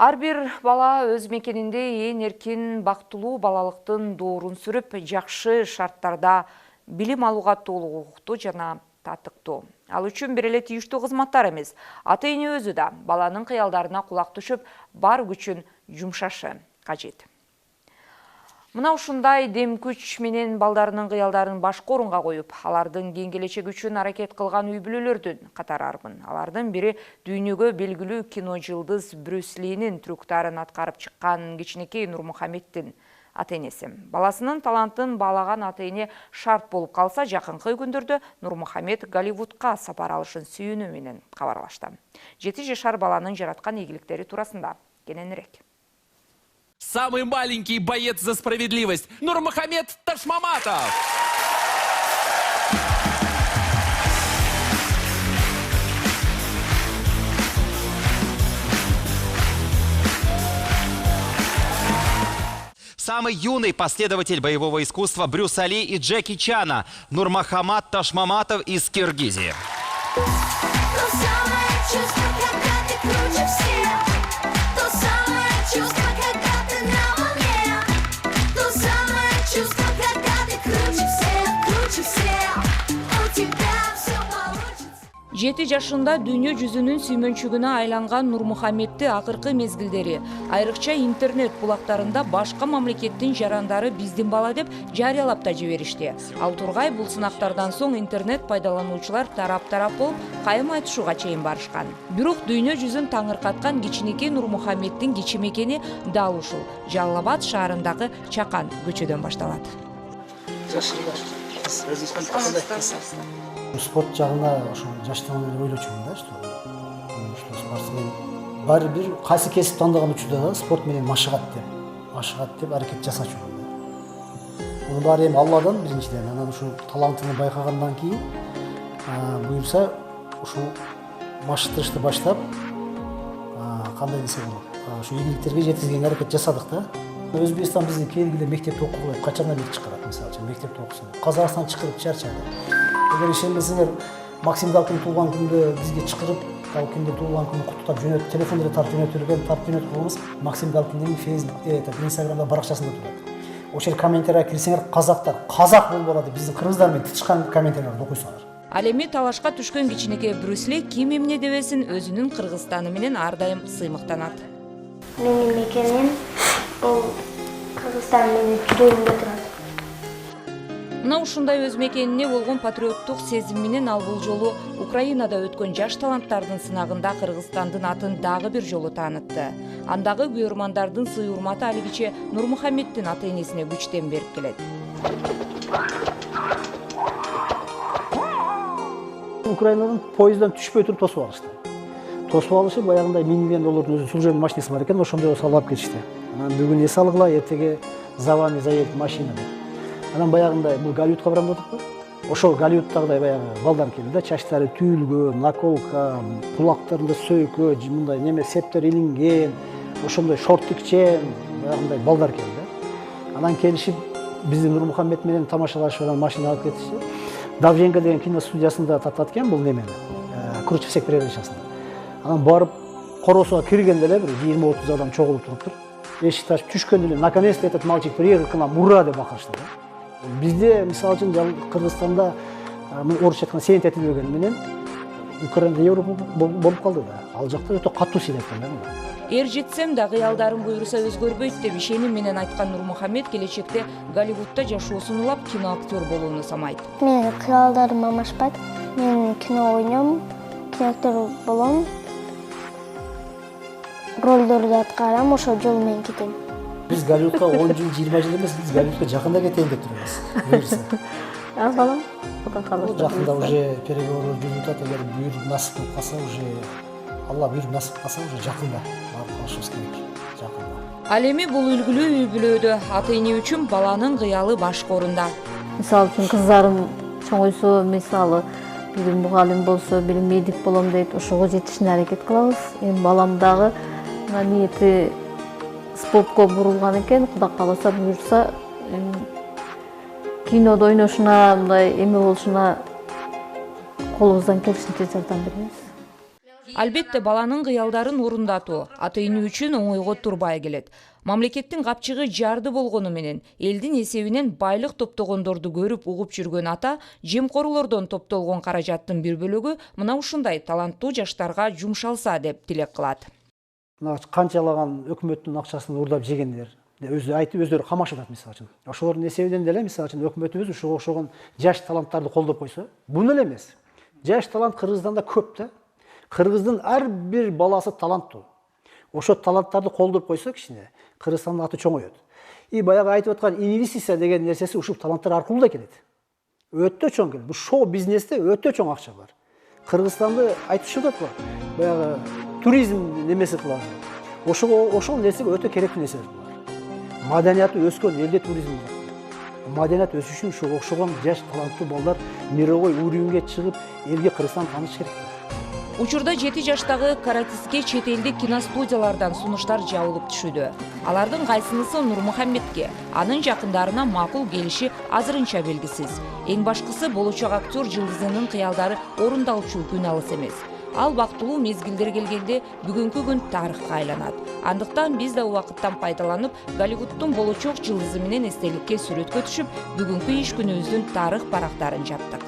Ар бир бала өз мекенинде эң эркин бактылуу балалыктын доорун сүрүп, жакшы шарттарда билим алууга толук укуктуу жана татыктуу. Ал үчүн бир эле тийиштүү кызматтар эмес, ата-эне өзү да баланын кыялдарына кулак түшүп, бар күчүн жумшашы кажет. Мына ушундай дем күч менен балдарынын кыялдарын башка орунга коюп, алардын кең келечеги үчүн аракет кылган үй бүлөлөрдүн катары армын. Алардын бири дүйнөгө белгилүү кино жылдыз Брюс Линин трюктарын аткарып чыккан кичинекей Нурмухаммеддин ата-энеси. Баласынын талантын баалаган ата-эне шарт болуп калса, жакынкы күндөрдө Нурмухаммед Голливудка сапар алышын сүйүүнү менен кабарлашты. 7 жашар баланын жараткан ийгиликтери туурасында кененирээк. Самый маленький боец за справедливость Нурмухаммед Ташмаматов. Самый юный последователь боевого искусства Брюса Ли и Джеки Чана Нурмухаммад Ташмаматов из Киргизии. Жети жашында дүйнө жүзүнүн сүймөнчүгүнө айланган Нурмухаммедди акыркы мезгилдери айрыкча интернет булактарында башка мамлекеттин жарандары биздин бала деп жарыялап да жиберишти. Ал тургай бул сынактардан соң интернет пайдалануучулар тарап болуп, кайым айтышууга чейин барышкан. Бирок дүйнө жүзүн таңыркаткан кичинекей Нурмухаммеддин кичи мекени дал ушул Жалал Абад шаарындагы Чакан көчөдөн башталат. Спорт жагына ошо жаштан эле ойлочумун да, что спортсмен баары бир кайсы кесип тандаган учурда да спорт менен машыгат деп аракет жасачумун да. Мунун баары эми Алладан биринчиден, анан ушу талантыны байкагандан кийин буюрса ушул машыктырышты баштап кандай десе болот, ушу ийгиликтерге жеткизгенге аракет жасадык да. Өзбекстан бизди келгиле мектепте окугула качандан бери чакырат, мисалы үчүн мектепте окусун. Казакстан чакырып чарчады. Эгер ишенбесеңер, Максим Галкин туулган күндө бизге чакырып, Галкинди туулган күнү куттуктап жөнөтүп, телефон эле тартып жөнөтүп Максим Галкиндин Фейсбукте, Инстаграмда баракчасында турат. Ошол комментарийге кирсеңер, казак болуп алат, биздин кыргыздар менен тышкан комментарийлерди окуйсуңар. Ал эми талашка түшкөн кичинекей Брюс Ли ким эмне дебесин өзүнүн Кыргызстаны менен ар дайым сыймыктанат. Менин мекеним бул Кыргызстан менин жүрөгүмдө турат. Мына ушундай өз мекенине болгон патриоттук сезим менен ал бул жолу Украинада өткөн жаш таланттардын сынагында Кыргызстандын атын дагы бир жолу таанытты. Андагы күйөрмандардын сый урматы алигиче Нурмухаммеддин ата-энесине күчтен берип келет. Украинадан поезддан түшпөй туруп тосуп алышты. Тосуп алышып, баягындай минивен олордун өзү служебный машинасы бар экен, ошондой болсо алып кетишти. Анан бүгүн эс алгыла, эртеге за вами заедет машина деп. Анан баягындай бул Голливудка барам деп атат го. Ошол Голливудтагыдай баягы балдар келди да, чачтары түйүлгөн, наколка, кулактарында сөйкө, мындай неме септер илинген, ошондой шорттикчен баягындай балдар келди да. Анан келишип биздин Нурмухаммед менен тамашалашып анан машина алып кетишти. Давженко деген кино студиясында тартат экен бул немени, Кручев секториясында. Анан барып коросуга киргенде эле бир 20-30 адам чогулуп туруптур. Эшикти ачып түшкөндө эле наконец-то этот мальчик приехал к нам, ура деп акырышты да. Бизде мисалы үчүн Кыргызстанда орусча айтканда сен этилбегени менен Украинада Европа болуп калды да. Ал жакта өтө катуу сыйлайт экен да. Эр жетсем да кыялдарым буйруса өзгөрбөйт деп ишеним менен айткан Нурмухаммед келечекте Голливудта жашоосун улап кино актер болууну самайт. Менин кыялдарым амашпайт. Мен кино ойнойм, кино актер болом. Ролдорду аткарам, ошол жол менен кетем. Биз Голливудка 10 жыл, 20 жыл эмес, биз Голливудка жакында кетейин деп турабыз. Буюрса. Аз балам, буга калышты. Жакында уже переговорлор жүрүп атат, эгер буйруп насип болуп калса, уже Алла буйруп насип кылса, уже жакында барып калышыбыз керек. Жакында. Ал эми бул үлгүлүү үй бүлөдө ата-эне үчүн баланын кыялы башка орунда. Мисалы үчүн кыздарым чоңойсо, мисалы бири мугалим болсо, бири медик болом дейт, ошого жетишине аракет кылабыз. Эми балам дагы ниети спортко бурулган экен, Кудай кааласа буюрса кинодо ойношуна, мындай эме болушуна колубуздан келишинче жардам беребиз. Албетте баланын кыялдарын орундатуу ата эне үчүн оңойго турбай келет. Мамлекеттин капчыгы жарды болгону менен элдин эсебинен байлык топтогондорду көрүп угуп жүргөн ата жемкорлордон топтолгон каражаттын бир бөлүгү мына ушундай таланттуу жаштарга жумшалса деп тилек кылат. Канчалаган өкмөттүн акчасын уурдап жегендер өзү айтып өздөрү камаш атат мисалы үчүн. Ошолордун эсебинен деле мисалы үчүн өкмөтүбүз ушуга окшогон жаш таланттарды колдоп койсо, бул эле эмес. Жаш талант Кыргызстанда көп да. Кыргыздын ар бир баласы таланттуу. Ошо таланттарды колдоп койсо кичине Кыргызстандын аты чоңойот. И баягы айтып аткан инвестиция деген нерсеси ушул таланттар аркылуу да келет. Өтө чоң келет. Бул шоу бизнесте өтө чоң акча бар. Кыргызстанды айтышып атат го. Баягы туризм немеси кылат. Ошол нерсеге өтө керектүү нерсе бар. Маданияты өскөн элде туризм бар. Маданият өсүш үчүн ушуга окшогон жаш таланттуу балдар мировой уровеньге чыгып, элге Кыргызстан тааныш керек. Учурда 7 жаштагы каратистке чет элдик киностудиялардан сунуштар жабылып түшүүдө. Алардын кайсынысы Нурмухаммедке, анын жакындарына макул келиши азырынча белгисиз. Эң башкысы болочок актер жылдызынын кыялдары орундалчу күн алыс эмес. Ал бактылуу мезгилдер келгенде бүгүнкү күн тарыхка айланат. Андыктан биз да убакыттан пайдаланып, Голливуддун болочок жылдызы менен эстеликке сүрөткө түшүп, бүгүнкү иш күнүбүздүн тарых барактарын жаптык.